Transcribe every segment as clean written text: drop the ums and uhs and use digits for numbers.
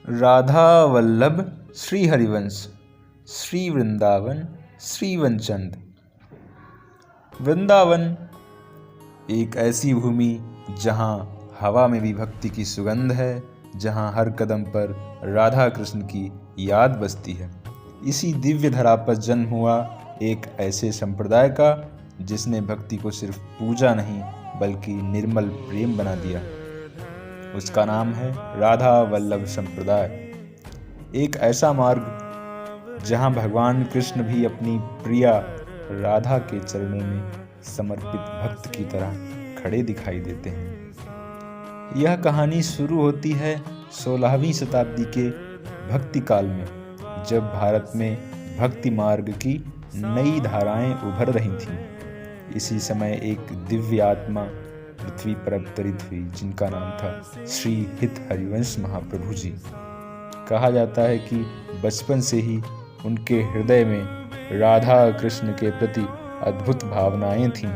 राधा वल्लभ श्री हरिवंश, श्री वृंदावन, श्री वनचंद। वृंदावन एक ऐसी भूमि जहाँ हवा में भी भक्ति की सुगंध है, जहाँ हर कदम पर राधा कृष्ण की याद बसती है। इसी दिव्य धरा पर जन्म हुआ एक ऐसे संप्रदाय का जिसने भक्ति को सिर्फ पूजा नहीं बल्कि निर्मल प्रेम बना दिया। उसका नाम है राधा वल्लभ संप्रदाय। एक ऐसा मार्ग जहां भगवान कृष्ण भी अपनी प्रिया राधा के चरणों में समर्पित भक्त की तरह खड़े दिखाई देते हैं। यह कहानी शुरू होती है 16वीं शताब्दी के भक्ति काल में, जब भारत में भक्ति मार्ग की नई धाराएं उभर रही थीं। इसी समय एक दिव्य आत्मा पृथ्वी पर अवतरित हुई जिनका नाम था श्री हित हरिवंश महाप्रभु जी। कहा जाता है कि बचपन से ही उनके हृदय में राधा कृष्ण के प्रति अद्भुत भावनाएं थीं।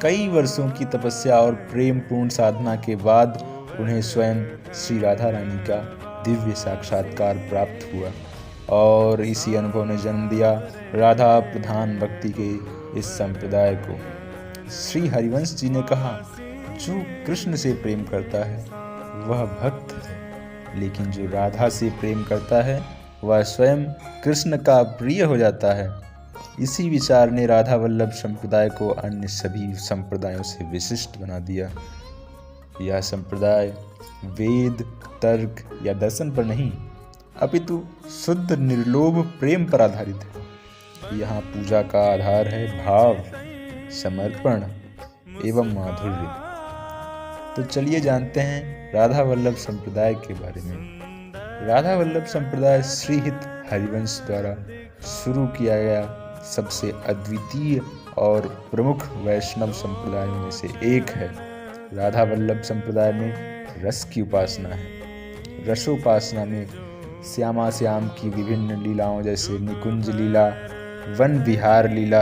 कई वर्षों की तपस्या और प्रेम पूर्ण साधना के बाद उन्हें स्वयं श्री राधा रानी का दिव्य साक्षात्कार प्राप्त हुआ और इसी अनुभव ने जन्म दिया राधा प्रधान भक्ति के इस संप्रदाय को। श्री हरिवंश जी ने कहा, जो कृष्ण से प्रेम करता है वह भक्त है, लेकिन जो राधा से प्रेम करता है वह स्वयं कृष्ण का प्रिय हो जाता है। इसी विचार ने राधा वल्लभ संप्रदाय को अन्य सभी संप्रदायों से विशिष्ट बना दिया। यह संप्रदाय वेद, तर्क या दर्शन पर नहीं अपितु शुद्ध निर्लोभ प्रेम पर आधारित है। यहाँ पूजा का आधार है भाव, समर्पण एवं माधुर्य। तो चलिए जानते हैं राधा वल्लभ संप्रदाय के बारे में। राधा वल्लभ संप्रदाय श्री हित हरिवंश द्वारा शुरू किया गया सबसे अद्वितीय और प्रमुख वैष्णव संप्रदायों में से एक है। राधा वल्लभ संप्रदाय में रस की उपासना है। रसोपासना में श्यामा श्याम की विभिन्न लीलाओं जैसे निकुंज लीला, वन विहार लीला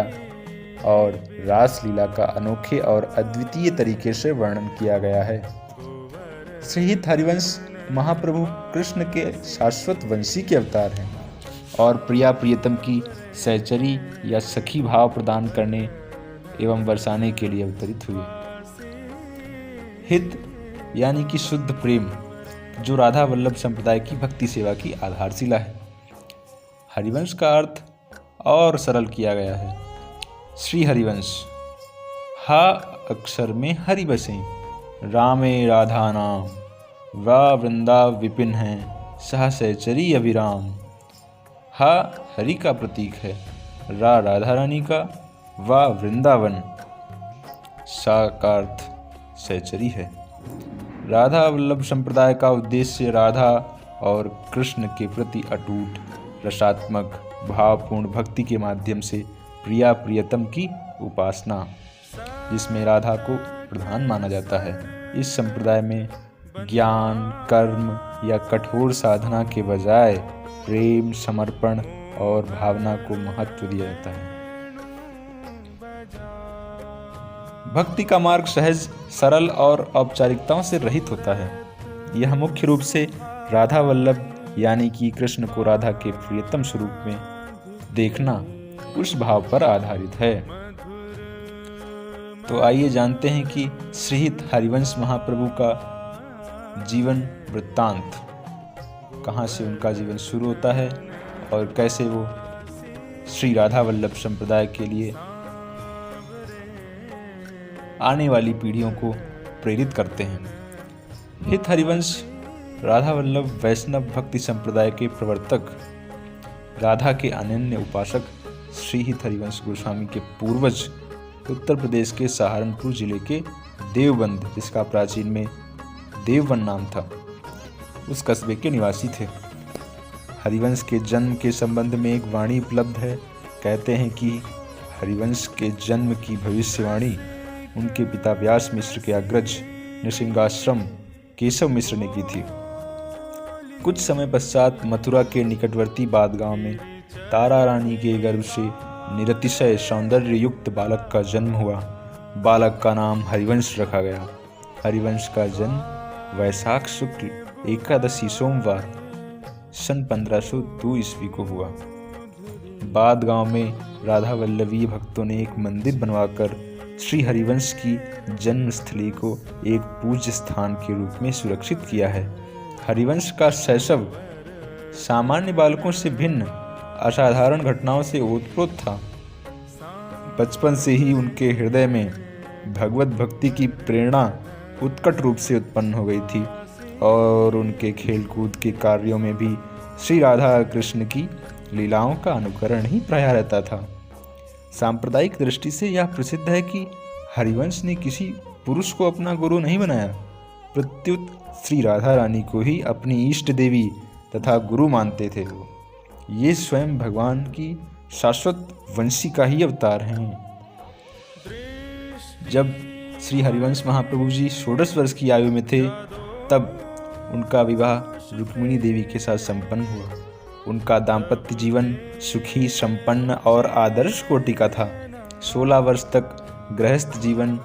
और रास लीला का अनोखे और अद्वितीय तरीके से वर्णन किया गया है। श्री हित हरिवंश महाप्रभु कृष्ण के शाश्वत वंशी के अवतार हैं और प्रिया प्रियतम की सहचरी या सखी भाव प्रदान करने एवं बरसाने के लिए अवतरित हुए। हित यानी कि शुद्ध प्रेम, जो राधा वल्लभ संप्रदाय की भक्ति सेवा की आधारशिला है। हरिवंश का अर्थ और सरल किया गया है। श्री हरिवंश, हा अक्षर में हरि बसे, रामे राधा नाम, वा वृंदा विपिन है, सह सहचरी अभिराम। हा हरि का प्रतीक है, रा राधा रानी का, वा वृंदावन, सा का अर्थ सहचरी है। राधा वल्लभ संप्रदाय का उद्देश्य राधा और कृष्ण के प्रति अटूट रसात्मक भावपूर्ण भक्ति के माध्यम से प्रिया प्रियतम की उपासना, जिसमें राधा को प्रधान माना जाता है। इस संप्रदाय में ज्ञान, कर्म या कठोर साधना के बजाय प्रेम, समर्पण और भावना को महत्व दिया जाता है। भक्ति का मार्ग सहज, सरल और औपचारिकताओं से रहित होता है। यह मुख्य रूप से राधा वल्लभ यानी कि कृष्ण को राधा के प्रियतम स्वरूप में देखना, उस भाव पर आधारित है। तो आइए जानते हैं कि श्री हित हरिवंश महाप्रभु का जीवन वृत्तांत, कहाँ से उनका जीवन शुरू होता है और कैसे वो श्री राधा वल्लभ संप्रदाय के लिए आने वाली पीढ़ियों को प्रेरित करते हैं। हित हरिवंश राधा वल्लभ वैष्णव भक्ति संप्रदाय के प्रवर्तक, राधा के अनन्य उपासक श्री हित हरिवंश गोस्वामी के पूर्वज उत्तर प्रदेश के सहारनपुर जिले के देवबंद, जिसका प्राचीन में देववन नाम था, उस कस्बे के निवासी थे। हरिवंश के जन्म के संबंध में एक वाणी उपलब्ध है। कहते हैं कि हरिवंश के जन्म की भविष्यवाणी उनके पिता व्यास मिश्र के अग्रज नृसिंहाश्रम केशव मिश्र ने की थी। कुछ समय पश्चात मथुरा के निकटवर्ती बादगांव में तारा रानी के गर्भ से निरतिशय सौंदर्य युक्त बालक का जन्म हुआ। बालक का नाम हरिवंश रखा गया। हरिवंश का जन्म वैशाख शुक्ल एकादशी सोमवार सन 1502 ईस्वी को हुआ। बाद गांव में राधा वल्लभीय भक्तों ने एक मंदिर बनवाकर श्री हरिवंश की जन्मस्थली को एक पूज्य स्थान के रूप में सुरक्षित किया है। हरिवंश का शैशव सामान्य बालकों से भिन्न असाधारण घटनाओं से ओतप्रोत था। बचपन से ही उनके हृदय में भगवत भक्ति की प्रेरणा उत्कट रूप से उत्पन्न हो गई थी और उनके खेलकूद के कार्यों में भी श्री राधा कृष्ण की लीलाओं का अनुकरण ही प्राय रहता था। सांप्रदायिक दृष्टि से यह प्रसिद्ध है कि हरिवंश ने किसी पुरुष को अपना गुरु नहीं बनाया, प्रत्युत श्री राधा रानी को ही अपनी इष्ट देवी तथा गुरु मानते थे। ये स्वयं भगवान की शाश्वत वंशी का ही अवतार हैं। जब श्री हरिवंश महाप्रभु जी 16 वर्ष की आयु में थे, तब उनका विवाह रुक्मिणी देवी के साथ संपन्न हुआ। उनका दाम्पत्य जीवन सुखी, संपन्न और आदर्श कोटि का था। 16 वर्ष तक गृहस्थ जीवन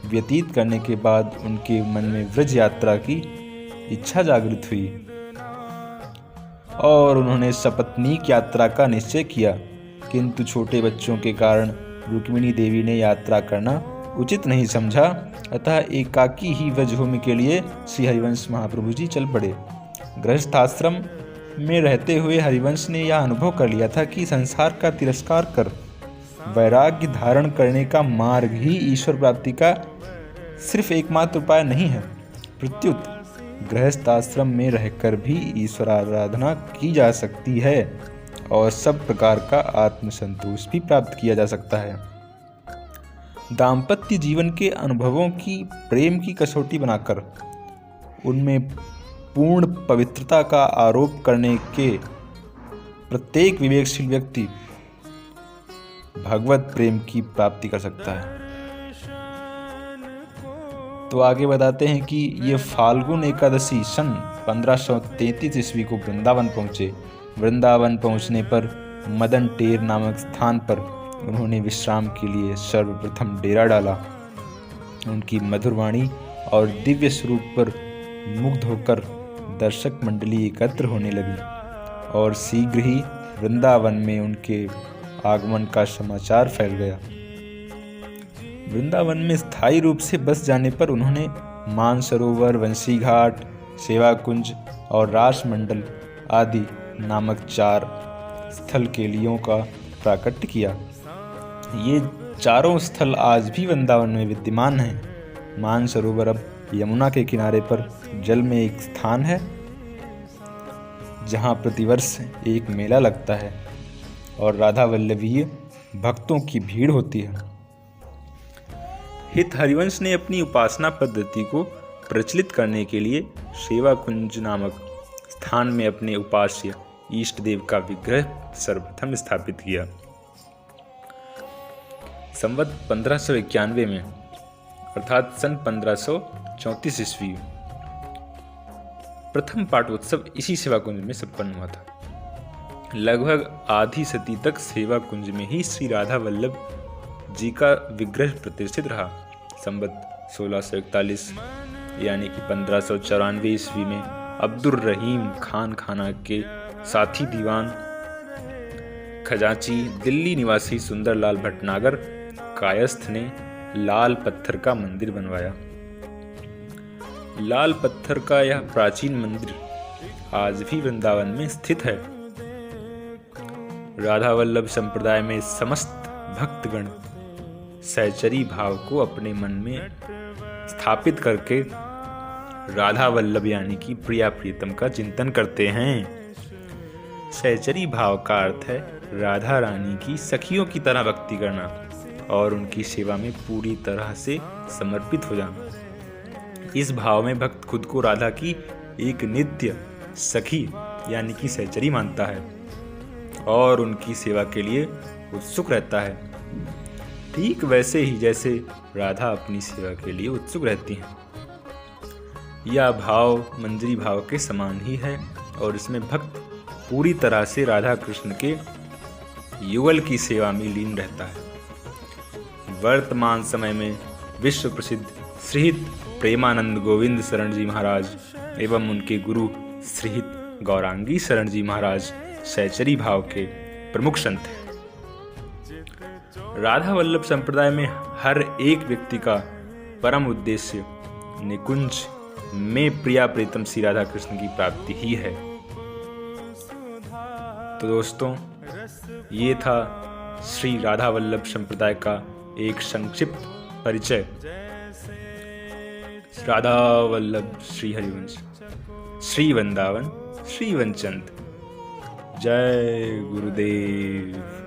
व्यतीत करने के बाद उनके मन में व्रज यात्रा की इच्छा जागृत हुई और उन्होंने सपत्नीक यात्रा का निश्चय किया, किंतु छोटे बच्चों के कारण रुक्मिणी देवी ने यात्रा करना उचित नहीं समझा, अतः एकाकी ही व्रजभूमि के लिए श्री हरिवंश महाप्रभु जी चल पड़े। गृहस्थाश्रम में रहते हुए हरिवंश ने यह अनुभव कर लिया था कि संसार का तिरस्कार कर वैराग्य धारण करने का मार्ग ही ईश्वर प्राप्ति का सिर्फ एकमात्र उपाय नहीं है, प्रत्युत गृहस्थ आश्रम में रहकर भी ईश्वर आराधना की जा सकती है और सब प्रकार का आत्मसंतोष भी प्राप्त किया जा सकता है। दाम्पत्य जीवन के अनुभवों की प्रेम की कसौटी बनाकर उनमें पूर्ण पवित्रता का आरोप करने के प्रत्येक विवेकशील व्यक्ति भगवत प्रेम की प्राप्ति कर सकता है। तो आगे बताते हैं कि ये फाल्गुन एकादशी सन 1533 ईस्वी को वृंदावन पहुंचे। वृंदावन पहुंचने पर मदन टेर नामक स्थान पर उन्होंने विश्राम के लिए सर्वप्रथम डेरा डाला। उनकी मधुर वाणी और दिव्य स्वरूप पर मुग्ध होकर दर्शक मंडली एकत्र होने लगी और शीघ्र ही वृंदावन में उनके आगमन का समाचार फैल गया। वृंदावन में स्थायी रूप से बस जाने पर उन्होंने मानसरोवर, वंशी घाट, सेवा कुंज और रास मंडल आदि नामक 4 स्थल केलियों का प्राकट्य किया। ये चारों स्थल आज भी वृंदावन में विद्यमान हैं। मानसरोवर अब यमुना के किनारे पर जल में एक स्थान है जहाँ प्रतिवर्ष एक मेला लगता है और राधा वल्लभीय भक्तों की भीड़ होती है। हित हरिवंश ने अपनी उपासना पद्धति को प्रचलित करने के लिए सेवा कुंज नामक स्थान में अपने उपास्य इष्ट देव का विग्रह सर्वप्रथम स्थापित किया। संवत 1591 में अर्थात सन 1534 ईस्वी प्रथम पाठोत्सव इसी सेवा कुंज में संपन्न हुआ था। लगभग आधी सदी तक सेवा कुंज में ही श्री राधा वल्लभ जी का विग्रह प्रतिष्ठित रहा। संवत 1641 यानी कि 1594 ईस्वी में अब्दुर रहीम खान खाना के साथी दीवान खजांची दिल्ली निवासी सुंदरलाल भटनागर कायस्थ ने लाल पत्थर का मंदिर बनवाया। लाल पत्थर का यह प्राचीन मंदिर आज भी वृंदावन में स्थित है। राधा वल्लभ संप्रदाय में समस्त भक्तगण सहचरी भाव को अपने मन में स्थापित करके राधा वल्लभ यानी कि प्रिया प्रीतम का चिंतन करते हैं। सहचरी भाव का अर्थ है राधा रानी की सखियों की तरह भक्ति करना और उनकी सेवा में पूरी तरह से समर्पित हो जाना। इस भाव में भक्त खुद को राधा की एक नित्य सखी यानी कि सहचरी मानता है और उनकी सेवा के लिए उत्सुक रहता है, ठीक वैसे ही जैसे राधा अपनी सेवा के लिए उत्सुक रहती हैं। यह भाव मंजरी भाव के समान ही है और इसमें भक्त पूरी तरह से राधा कृष्ण के युगल की सेवा में लीन रहता है। वर्तमान समय में विश्व प्रसिद्ध श्रीहित प्रेमानंद गोविंद शरण जी महाराज एवं उनके गुरु श्रीहित गौरांगी शरण जी महाराज सहचरी भाव के प्रमुख संत हैं। राधा वल्लभ संप्रदाय में हर एक व्यक्ति का परम उद्देश्य निकुंज में प्रिया प्रीतम श्री राधा कृष्ण की प्राप्ति ही है। तो दोस्तों, ये था श्री राधा वल्लभ संप्रदाय का एक संक्षिप्त परिचय। राधा वल्लभ श्री हरिवंश, श्री वृंदावन, श्री वनचंद। जय गुरुदेव।